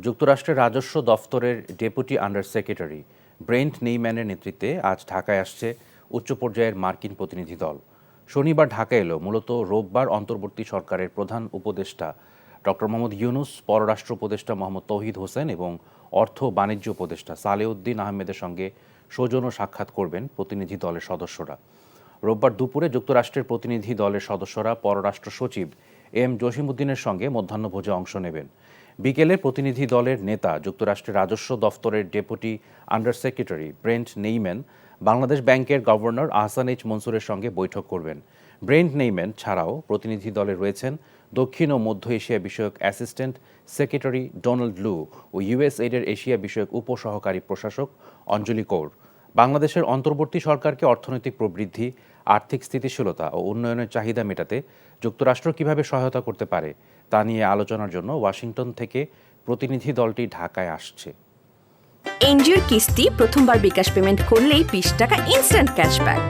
যুক্তরাষ্ট্রের রাজস্ব দফতরের ডেপুটি আন্ডার সেক্রেটারি ব্রেন্ট নেইম্যানের নেতৃত্বে আজ ঢাকায় আসছে উচ্চ পর্যায়ের মার্কিন প্রতিনিধি দল। শনিবার ঢাকা এলো মূলত রোববার অন্তর্বর্তী সরকারের প্রধান উপদেষ্টা ডক্টর মোহাম্মদ ইউনুস, পররাষ্ট্র উপদেষ্টা মোহাম্মদ তৌহিদ হোসেন এবং অর্থ বাণিজ্য উপদেষ্টা সালেউদ্দিন আহমেদের সঙ্গে সৌজন্য সাক্ষাৎ করবেন প্রতিনিধি দলের সদস্যরা। রোববার দুপুরে যুক্তরাষ্ট্রের প্রতিনিধি দলের সদস্যরা পররাষ্ট্র সচিব এম জসিমউদ্দিনের সঙ্গে মধ্যাহ্নভোজে অংশ নেবেন। বিকেলে প্রতিনিধি দলের নেতা যুক্তরাষ্ট্রের রাজস্ব দফতরের deputy under secretary ব্রেন্ট Neiman Bangladesh ব্যাংকের গভর্নর আহসান এইচ মনসুরের সঙ্গে বৈঠক করবেন। ব্রেন্ট নেইম্যান ছাড়াও প্রতিনিধি দলে রয়েছেন দক্ষিণ ও মধ্য এশিয়া বিষয়ক অ্যাসিস্ট্যান্ট সেক্রেটারি ডোনাল্ড লু ও ইউএসএইডের এশিয়া বিষয়ক উপসহকারী প্রশাসক অঞ্জলি কৌর। বাংলাদেশের অন্তর্বর্তী সরকারকে অর্থনৈতিক প্রবৃদ্ধি, আর্থিক স্থিতিশীলতা ও উন্নয়নের চাহিদা মেটাতে যুক্তরাষ্ট্র কিভাবে সহায়তা করতে পারে তা নিয়ে আলোচনার জন্য ওয়াশিংটন থেকে প্রতিনিধি দলটি ঢাকায় আসছে। এনজিওর কিস্তি প্রথমবার বিকাশ পেমেন্ট করলেই 20 টাকা ইনস্ট্যান্ট ক্যাশব্যাক।